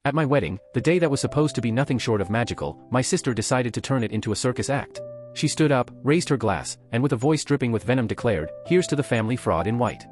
At my wedding, the day that was supposed to be nothing short of magical, my sister decided to turn it into a circus act. She stood up, raised her glass, and with a voice dripping with venom declared, "Here's to the family fraud in white."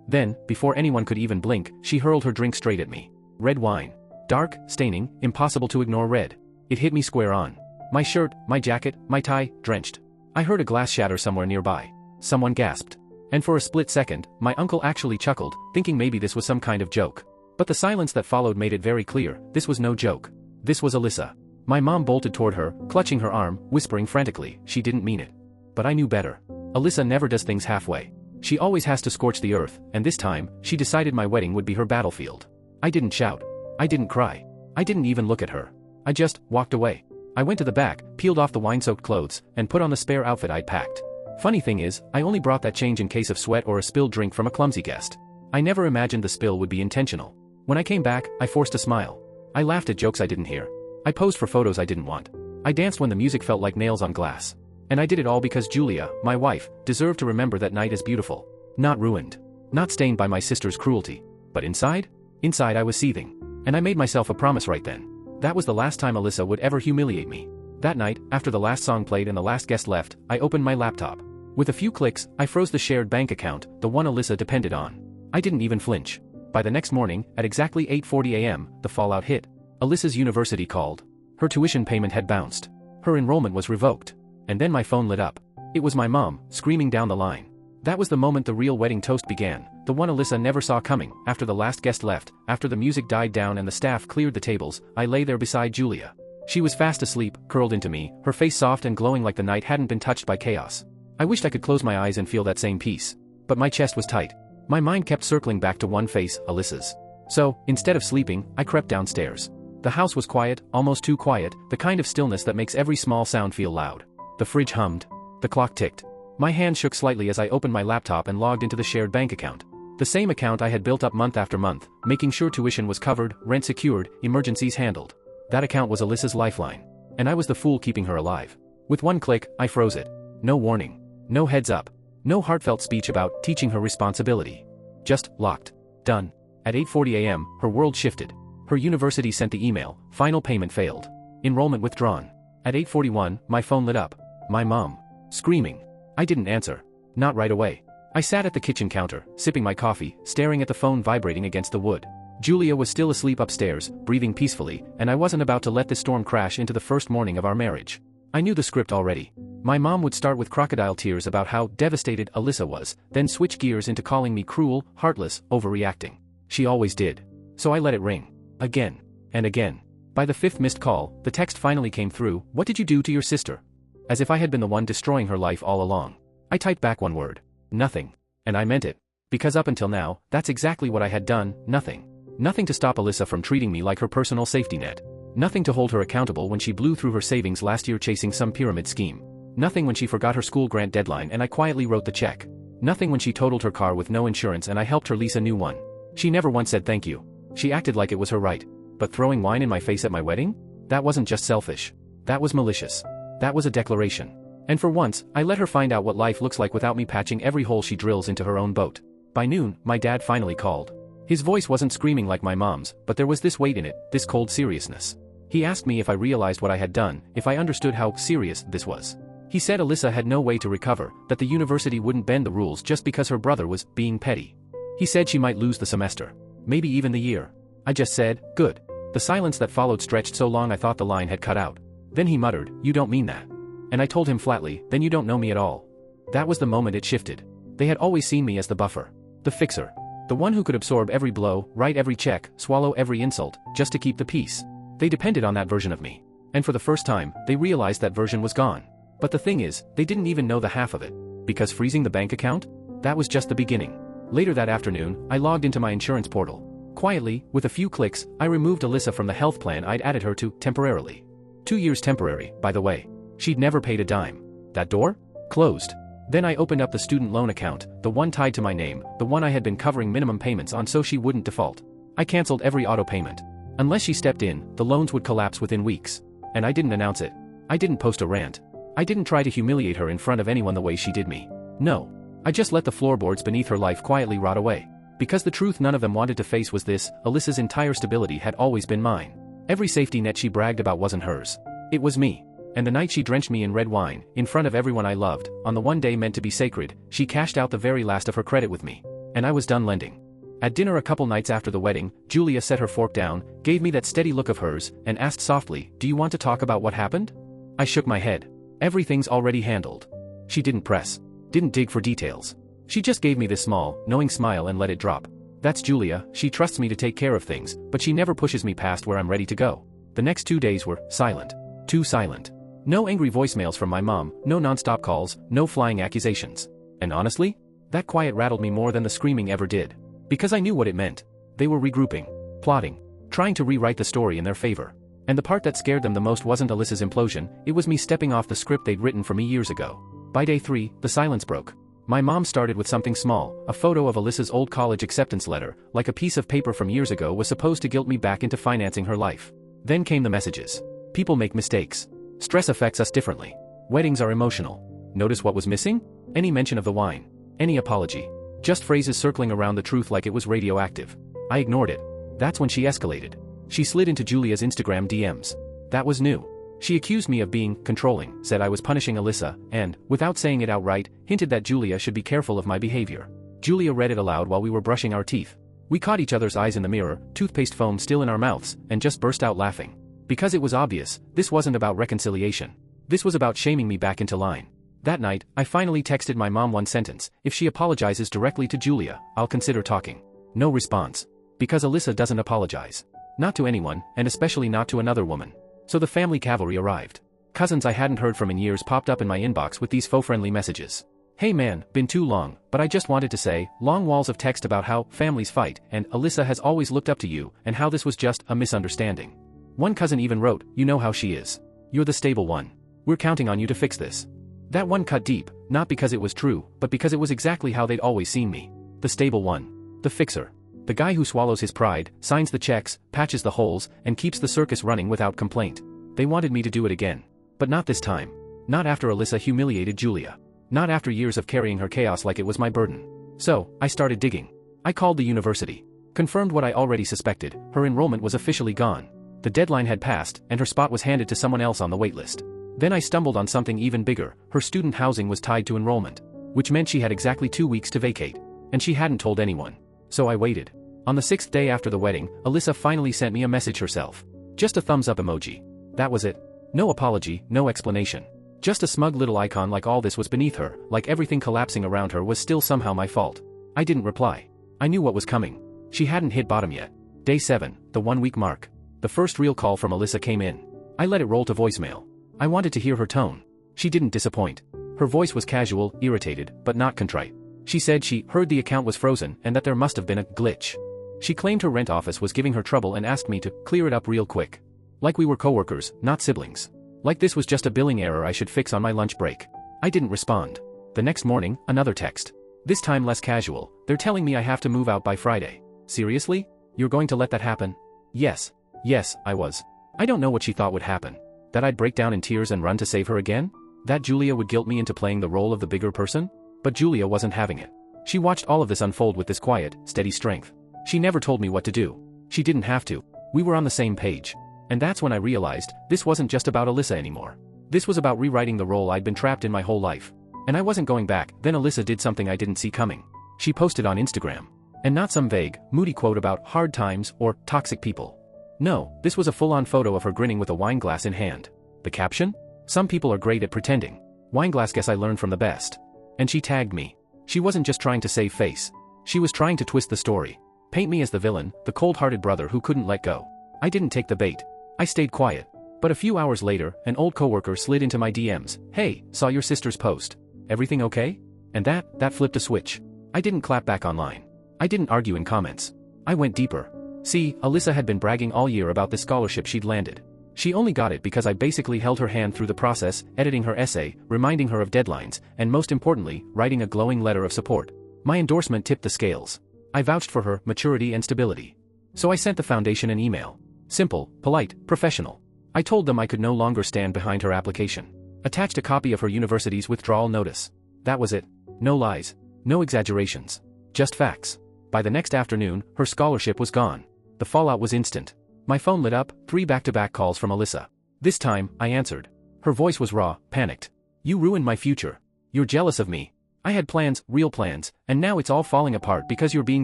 Then, before anyone could even blink, she hurled her drink straight at me. Red wine. Dark, staining, impossible to ignore red. It hit me square on. My shirt, my jacket, my tie, drenched. I heard a glass shatter somewhere nearby. Someone gasped. And for a split second, my uncle actually chuckled, thinking maybe this was some kind of joke. But the silence that followed made it very clear, this was no joke. This was Alyssa. My mom bolted toward her, clutching her arm, whispering frantically, she didn't mean it. But I knew better. Alyssa never does things halfway. She always has to scorch the earth, and this time, she decided my wedding would be her battlefield. I didn't shout. I didn't cry. I didn't even look at her. I just walked away. I went to the back, peeled off the wine-soaked clothes, and put on the spare outfit I'd packed. Funny thing is, I only brought that change in case of sweat or a spilled drink from a clumsy guest. I never imagined the spill would be intentional. When I came back, I forced a smile. I laughed at jokes I didn't hear. I posed for photos I didn't want. I danced when the music felt like nails on glass. And I did it all because Julia, my wife, deserved to remember that night as beautiful. Not ruined. Not stained by my sister's cruelty. But inside? Inside I was seething. And I made myself a promise right then. That was the last time Alyssa would ever humiliate me. That night, after the last song played and the last guest left, I opened my laptop. With a few clicks, I froze the shared bank account, the one Alyssa depended on. I didn't even flinch. By the next morning, at exactly 8:40 a.m., the fallout hit. Alyssa's university called. Her tuition payment had bounced. Her enrollment was revoked. And then my phone lit up. It was my mom, screaming down the line. That was the moment the real wedding toast began, the one Alyssa never saw coming. After the last guest left, after the music died down and the staff cleared the tables, I lay there beside Julia. She was fast asleep, curled into me, her face soft and glowing like the night hadn't been touched by chaos. I wished I could close my eyes and feel that same peace. But my chest was tight. My mind kept circling back to one face, Alyssa's. So, instead of sleeping, I crept downstairs. The house was quiet, almost too quiet, the kind of stillness that makes every small sound feel loud. The fridge hummed. The clock ticked. My hand shook slightly as I opened my laptop and logged into the shared bank account. The same account I had built up month after month, making sure tuition was covered, rent secured, emergencies handled. That account was Alyssa's lifeline. And I was the fool keeping her alive. With one click, I froze it. No warning. No heads up. No heartfelt speech about teaching her responsibility. Just locked. Done. At 8:40 a.m., her world shifted. Her university sent the email, final payment failed. Enrollment withdrawn. At 8:41, my phone lit up. My mom. Screaming. I didn't answer. Not right away. I sat at the kitchen counter, sipping my coffee, staring at the phone vibrating against the wood. Julia was still asleep upstairs, breathing peacefully, and I wasn't about to let this storm crash into the first morning of our marriage. I knew the script already. My mom would start with crocodile tears about how devastated Alyssa was, then switch gears into calling me cruel, heartless, overreacting. She always did. So I let it ring. Again. And again. By the fifth missed call, the text finally came through, "What did you do to your sister?" As if I had been the one destroying her life all along. I typed back one word. Nothing. And I meant it. Because up until now, that's exactly what I had done, nothing. Nothing to stop Alyssa from treating me like her personal safety net. Nothing to hold her accountable when she blew through her savings last year chasing some pyramid scheme. Nothing when she forgot her school grant deadline and I quietly wrote the check. Nothing when she totaled her car with no insurance and I helped her lease a new one. She never once said thank you. She acted like it was her right. But throwing wine in my face at my wedding? That wasn't just selfish. That was malicious. That was a declaration. And for once, I let her find out what life looks like without me patching every hole she drills into her own boat. By noon, my dad finally called. His voice wasn't screaming like my mom's, but there was this weight in it, this cold seriousness. He asked me if I realized what I had done, if I understood how serious this was. He said Alyssa had no way to recover, that the university wouldn't bend the rules just because her brother was being petty. He said she might lose the semester. Maybe even the year. I just said, good. The silence that followed stretched so long I thought the line had cut out. Then he muttered, "You don't mean that." And I told him flatly, "Then you don't know me at all." That was the moment it shifted. They had always seen me as the buffer. The fixer. The one who could absorb every blow, write every check, swallow every insult, just to keep the peace. They depended on that version of me. And for the first time, they realized that version was gone. But the thing is, they didn't even know the half of it. Because freezing the bank account? That was just the beginning. Later that afternoon, I logged into my insurance portal. Quietly, with a few clicks, I removed Alyssa from the health plan I'd added her to, temporarily. 2 years temporary, by the way. She'd never paid a dime. That door? Closed. Then I opened up the student loan account, the one tied to my name, the one I had been covering minimum payments on so she wouldn't default. I canceled every auto payment. Unless she stepped in, the loans would collapse within weeks. And I didn't announce it. I didn't post a rant. I didn't try to humiliate her in front of anyone the way she did me. No. I just let the floorboards beneath her life quietly rot away. Because the truth none of them wanted to face was this: Alyssa's entire stability had always been mine. Every safety net she bragged about wasn't hers. It was me. And the night she drenched me in red wine, in front of everyone I loved, on the one day meant to be sacred, she cashed out the very last of her credit with me. And I was done lending. At dinner a couple nights after the wedding, Julia set her fork down, gave me that steady look of hers, and asked softly, "Do you want to talk about what happened?" I shook my head. "Everything's already handled." She didn't press. Didn't dig for details. She just gave me this small, knowing smile and let it drop. That's Julia. She trusts me to take care of things, but she never pushes me past where I'm ready to go. The next 2 days were silent. Too silent. No angry voicemails from my mom, no non-stop calls, no flying accusations. And honestly, that quiet rattled me more than the screaming ever did. Because I knew what it meant. They were regrouping, plotting, trying to rewrite the story in their favor. And the part that scared them the most wasn't Alyssa's implosion, it was me stepping off the script they'd written for me years ago. By day 3, the silence broke. My mom started with something small, a photo of Alyssa's old college acceptance letter, like a piece of paper from years ago was supposed to guilt me back into financing her life. Then came the messages. People make mistakes. Stress affects us differently. Weddings are emotional. Notice what was missing? Any mention of the wine. Any apology. Just phrases circling around the truth like it was radioactive. I ignored it. That's when she escalated. She slid into Julia's Instagram DMs. That was new. She accused me of being controlling, said I was punishing Alyssa, and, without saying it outright, hinted that Julia should be careful of my behavior. Julia read it aloud while we were brushing our teeth. We caught each other's eyes in the mirror, toothpaste foam still in our mouths, and just burst out laughing. Because it was obvious, this wasn't about reconciliation. This was about shaming me back into line. That night, I finally texted my mom one sentence: "If she apologizes directly to Julia, I'll consider talking." No response. Because Alyssa doesn't apologize. Not to anyone, and especially not to another woman. So the family cavalry arrived. Cousins I hadn't heard from in years popped up in my inbox with these faux-friendly messages. "Hey man, been too long, but I just wanted to say," long walls of text about how families fight, and Alyssa has always looked up to you, and how this was just a misunderstanding. One cousin even wrote, "You know how she is. You're the stable one. We're counting on you to fix this." That one cut deep, not because it was true, but because it was exactly how they'd always seen me. The stable one. The fixer. The guy who swallows his pride, signs the checks, patches the holes, and keeps the circus running without complaint. They wanted me to do it again. But not this time. Not after Alyssa humiliated Julia. Not after years of carrying her chaos like it was my burden. So, I started digging. I called the university. Confirmed what I already suspected: her enrollment was officially gone. The deadline had passed, and her spot was handed to someone else on the waitlist. Then I stumbled on something even bigger: her student housing was tied to enrollment. Which meant she had exactly 2 weeks to vacate. And she hadn't told anyone. So I waited. On the 6th day after the wedding, Alyssa finally sent me a message herself. Just a thumbs up emoji. That was it. No apology, no explanation. Just a smug little icon, like all this was beneath her, like everything collapsing around her was still somehow my fault. I didn't reply. I knew what was coming. She hadn't hit bottom yet. Day 7, the 1-week mark. The first real call from Alyssa came in. I let it roll to voicemail. I wanted to hear her tone. She didn't disappoint. Her voice was casual, irritated, but not contrite. She said she heard the account was frozen and that there must have been a glitch. She claimed her rent office was giving her trouble and asked me to clear it up real quick. Like we were coworkers, not siblings. Like this was just a billing error I should fix on my lunch break. I didn't respond. The next morning, another text. This time less casual: "They're telling me I have to move out by Friday." Seriously? You're going to let that happen? Yes. Yes, I was. I don't know what she thought would happen. That I'd break down in tears and run to save her again? That Julia would guilt me into playing the role of the bigger person? But Julia wasn't having it. She watched all of this unfold with this quiet, steady strength. She never told me what to do. She didn't have to. We were on the same page. And that's when I realized, this wasn't just about Alyssa anymore. This was about rewriting the role I'd been trapped in my whole life. And I wasn't going back. Then Alyssa did something I didn't see coming. She posted on Instagram. And not some vague, moody quote about hard times or toxic people. No, this was a full-on photo of her grinning with a wine glass in hand. The caption? "Some people are great at pretending. Wineglass, guess I learned from the best." And she tagged me. She wasn't just trying to save face. She was trying to twist the story. Paint me as the villain, the cold-hearted brother who couldn't let go. I didn't take the bait. I stayed quiet. But a few hours later, an old coworker slid into my DMs. "Hey, saw your sister's post. Everything okay?" And that flipped a switch. I didn't clap back online. I didn't argue in comments. I went deeper. See, Alyssa had been bragging all year about the scholarship she'd landed. She only got it because I basically held her hand through the process, editing her essay, reminding her of deadlines, and most importantly, writing a glowing letter of support. My endorsement tipped the scales. I vouched for her maturity and stability. So I sent the foundation an email. Simple, polite, professional. I told them I could no longer stand behind her application. Attached a copy of her university's withdrawal notice. That was it. No lies. No exaggerations. Just facts. By the next afternoon, her scholarship was gone. The fallout was instant. My phone lit up, 3 back-to-back calls from Alyssa. This time, I answered. Her voice was raw, panicked. You ruined my future. You're jealous of me. I had plans, real plans, and now it's all falling apart because you're being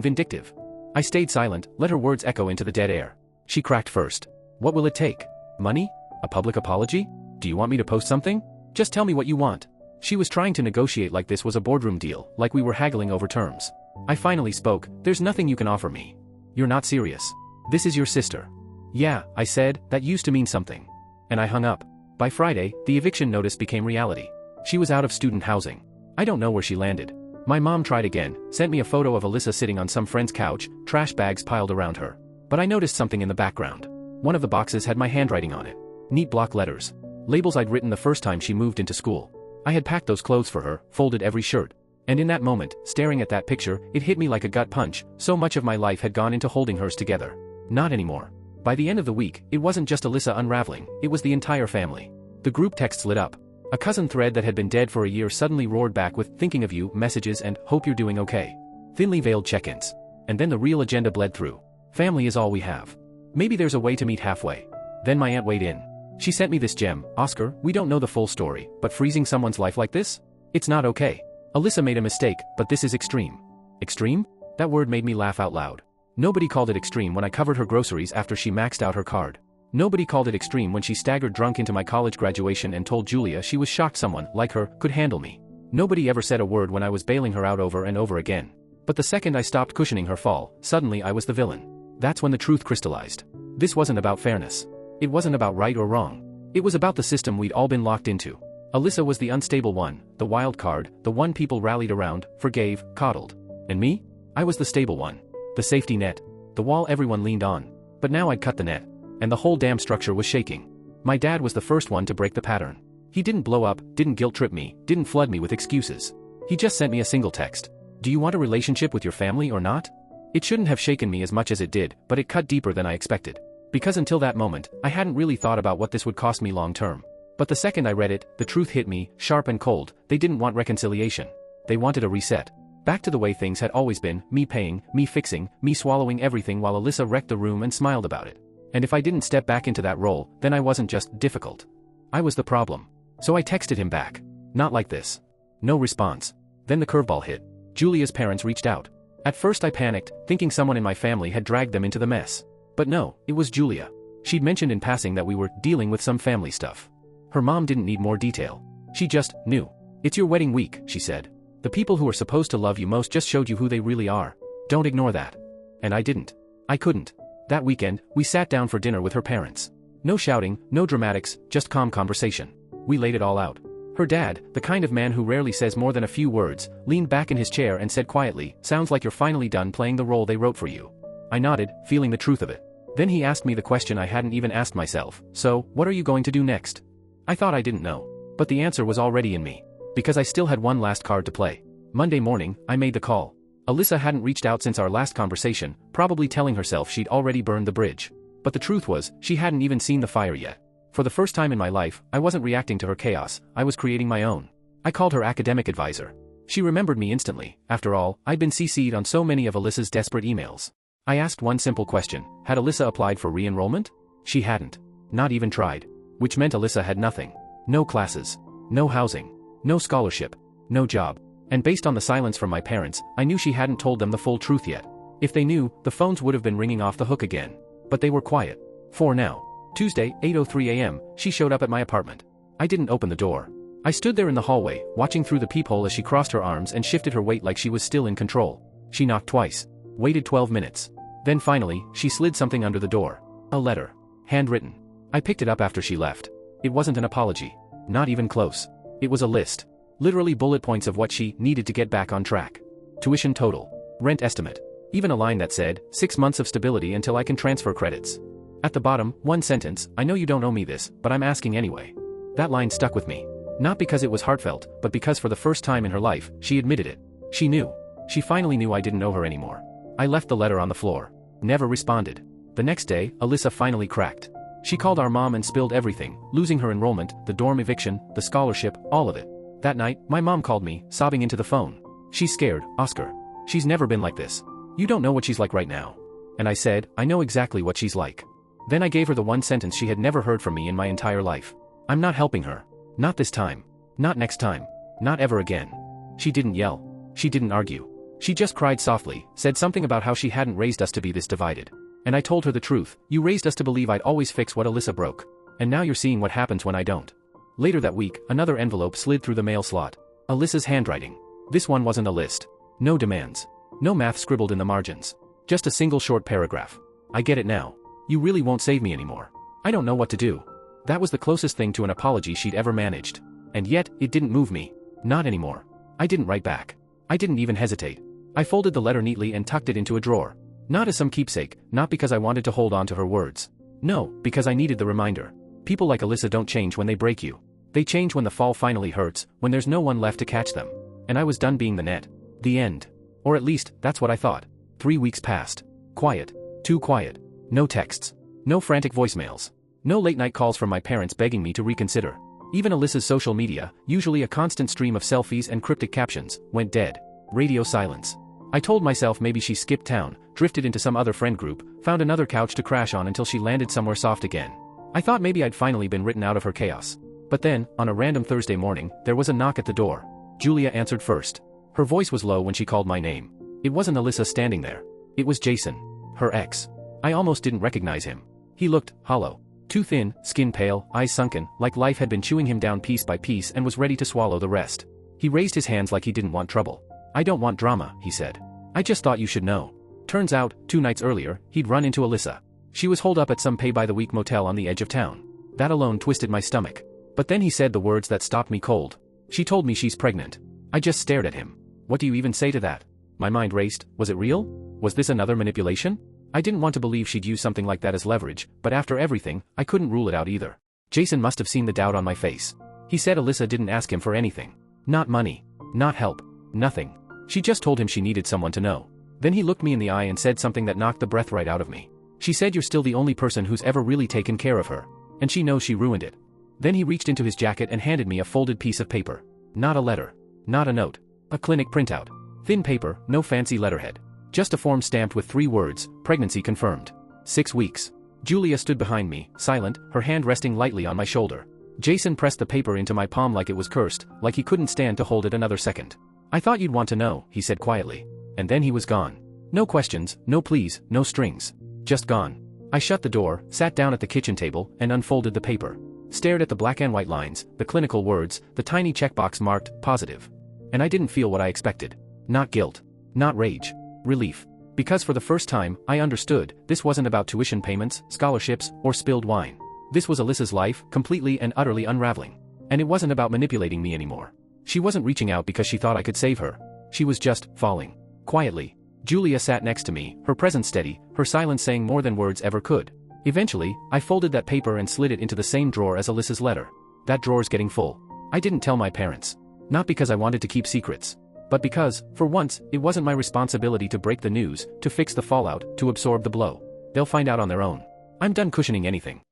vindictive. I stayed silent, let her words echo into the dead air. She cracked first. What will it take? Money? A public apology? Do you want me to post something? Just tell me what you want. She was trying to negotiate like this was a boardroom deal, like we were haggling over terms. I finally spoke. There's nothing you can offer me. You're not serious. This is your sister. Yeah, I said, that used to mean something. And I hung up. By Friday, the eviction notice became reality. She was out of student housing. I don't know where she landed. My mom tried again, sent me a photo of Alyssa sitting on some friend's couch, trash bags piled around her. But I noticed something in the background. One of the boxes had my handwriting on it. Neat block letters. Labels I'd written the first time she moved into school. I had packed those clothes for her, folded every shirt. And in that moment, staring at that picture, it hit me like a gut punch. So much of my life had gone into holding hers together. Not anymore. By the end of the week, it wasn't just Alyssa unraveling, it was the entire family. The group texts lit up. A cousin thread that had been dead for a year suddenly roared back with thinking of you messages and hope you're doing okay. Thinly veiled check-ins. And then the real agenda bled through. Family is all we have. Maybe there's a way to meet halfway. Then my aunt weighed in. She sent me this gem. Oscar, we don't know the full story, but freezing someone's life like this? It's not okay. Alyssa made a mistake, but this is extreme. Extreme? That word made me laugh out loud. Nobody called it extreme when I covered her groceries after she maxed out her card. Nobody called it extreme when she staggered drunk into my college graduation and told Julia she was shocked someone, like her, could handle me. Nobody ever said a word when I was bailing her out over and over again. But the second I stopped cushioning her fall, suddenly I was the villain. That's when the truth crystallized. This wasn't about fairness. It wasn't about right or wrong. It was about the system we'd all been locked into. Alyssa was the unstable one, the wild card, the one people rallied around, forgave, coddled. And me? I was the stable one. The safety net. The wall everyone leaned on. But now I'd cut the net. And the whole damn structure was shaking. My dad was the first one to break the pattern. He didn't blow up, didn't guilt-trip me, didn't flood me with excuses. He just sent me a single text. Do you want a relationship with your family or not? It shouldn't have shaken me as much as it did, but it cut deeper than I expected. Because until that moment, I hadn't really thought about what this would cost me long-term. But the second I read it, the truth hit me, sharp and cold. They didn't want reconciliation. They wanted a reset. Back to the way things had always been, me paying, me fixing, me swallowing everything while Alyssa wrecked the room and smiled about it. And if I didn't step back into that role, then I wasn't just difficult. I was the problem. So I texted him back. Not like this. No response. Then the curveball hit. Julia's parents reached out. At first I panicked, thinking someone in my family had dragged them into the mess. But no, it was Julia. She'd mentioned in passing that we were dealing with some family stuff. Her mom didn't need more detail. She just knew. It's your wedding week, she said. The people who are supposed to love you most just showed you who they really are. Don't ignore that. And I didn't. I couldn't. That weekend, we sat down for dinner with her parents. No shouting, no dramatics, just calm conversation. We laid it all out. Her dad, the kind of man who rarely says more than a few words, leaned back in his chair and said quietly, "Sounds like you're finally done playing the role they wrote for you." I nodded, feeling the truth of it. Then he asked me the question I hadn't even asked myself. So, what are you going to do next? I thought I didn't know. But the answer was already in me. Because I still had one last card to play. Monday morning, I made the call. Alyssa hadn't reached out since our last conversation, probably telling herself she'd already burned the bridge. But the truth was, she hadn't even seen the fire yet. For the first time in my life, I wasn't reacting to her chaos, I was creating my own. I called her academic advisor. She remembered me instantly. After all, I'd been CC'd on so many of Alyssa's desperate emails. I asked one simple question. Had Alyssa applied for re-enrollment? She hadn't. Not even tried. Which meant Alyssa had nothing. No classes. No housing. No scholarship. No job. And based on the silence from my parents, I knew she hadn't told them the full truth yet. If they knew, the phones would have been ringing off the hook again. But they were quiet. For now. Tuesday, 8:03 a.m., she showed up at my apartment. I didn't open the door. I stood there in the hallway, watching through the peephole as she crossed her arms and shifted her weight like she was still in control. She knocked twice. Waited 12 minutes. Then finally, she slid something under the door. A letter. Handwritten. I picked it up after she left. It wasn't an apology. Not even close. It was a list. Literally bullet points of what she needed to get back on track. Tuition total. Rent estimate. Even a line that said, 6 months of stability until I can transfer credits. At the bottom, one sentence, I know you don't owe me this, but I'm asking anyway. That line stuck with me. Not because it was heartfelt, but because for the first time in her life, she admitted it. She knew. She finally knew I didn't owe her anymore. I left the letter on the floor. Never responded. The next day, Alyssa finally cracked. She called our mom and spilled everything, losing her enrollment, the dorm eviction, the scholarship, all of it. That night, my mom called me, sobbing into the phone. She's scared, Oscar. She's never been like this. You don't know what she's like right now. And I said, I know exactly what she's like. Then I gave her the one sentence she had never heard from me in my entire life. I'm not helping her. Not this time. Not next time. Not ever again. She didn't yell. She didn't argue. She just cried softly, said something about how she hadn't raised us to be this divided. And I told her the truth. You raised us to believe I'd always fix what Alyssa broke. And now you're seeing what happens when I don't. Later that week, another envelope slid through the mail slot. Alyssa's handwriting. This one wasn't a list. No demands. No math scribbled in the margins. Just a single short paragraph. I get it now. You really won't save me anymore. I don't know what to do. That was the closest thing to an apology she'd ever managed. And yet, it didn't move me. Not anymore. I didn't write back. I didn't even hesitate. I folded the letter neatly and tucked it into a drawer. Not as some keepsake, not because I wanted to hold on to her words. No, because I needed the reminder. People like Alyssa don't change when they break you. They change when the fall finally hurts, when there's no one left to catch them. And I was done being the net. The end. Or at least, that's what I thought. 3 weeks passed. Quiet. Too quiet. No texts. No frantic voicemails. No late-night calls from my parents begging me to reconsider. Even Alyssa's social media, usually a constant stream of selfies and cryptic captions, went dead. Radio silence. I told myself maybe she skipped town, drifted into some other friend group, found another couch to crash on until she landed somewhere soft again. I thought maybe I'd finally been written out of her chaos. But then, on a random Thursday morning, there was a knock at the door. Julia answered first. Her voice was low when she called my name. It wasn't Alyssa standing there. It was Jason. Her ex. I almost didn't recognize him. He looked hollow. Too thin, skin pale, eyes sunken, like life had been chewing him down piece by piece and was ready to swallow the rest. He raised his hands like he didn't want trouble. I don't want drama, he said. I just thought you should know. Turns out, 2 nights earlier, he'd run into Alyssa. She was holed up at some pay-by-the-week motel on the edge of town. That alone twisted my stomach. But then he said the words that stopped me cold. She told me she's pregnant. I just stared at him. What do you even say to that? My mind raced. Was it real? Was this another manipulation? I didn't want to believe she'd use something like that as leverage, but after everything, I couldn't rule it out either. Jason must have seen the doubt on my face. He said Alyssa didn't ask him for anything. Not money. Not help. Nothing. She just told him she needed someone to know. Then he looked me in the eye and said something that knocked the breath right out of me. She said you're still the only person who's ever really taken care of her. And she knows she ruined it. Then he reached into his jacket and handed me a folded piece of paper. Not a letter. Not a note. A clinic printout. Thin paper, no fancy letterhead. Just a form stamped with 3 words, pregnancy confirmed. 6 weeks. Julia stood behind me, silent, her hand resting lightly on my shoulder. Jason pressed the paper into my palm like it was cursed, like he couldn't stand to hold it another second. I thought you'd want to know, he said quietly. And then he was gone. No questions, no pleas, no strings. Just gone. I shut the door, sat down at the kitchen table, and unfolded the paper. Stared at the black and white lines, the clinical words, the tiny checkbox marked, positive. And I didn't feel what I expected. Not guilt. Not rage. Relief. Because for the first time, I understood, this wasn't about tuition payments, scholarships, or spilled wine. This was Alyssa's life, completely and utterly unraveling. And it wasn't about manipulating me anymore. She wasn't reaching out because she thought I could save her. She was just falling. Quietly. Julia sat next to me, her presence steady, her silence saying more than words ever could. Eventually, I folded that paper and slid it into the same drawer as Alyssa's letter. That drawer's getting full. I didn't tell my parents. Not because I wanted to keep secrets. But because, for once, it wasn't my responsibility to break the news, to fix the fallout, to absorb the blow. They'll find out on their own. I'm done cushioning anything.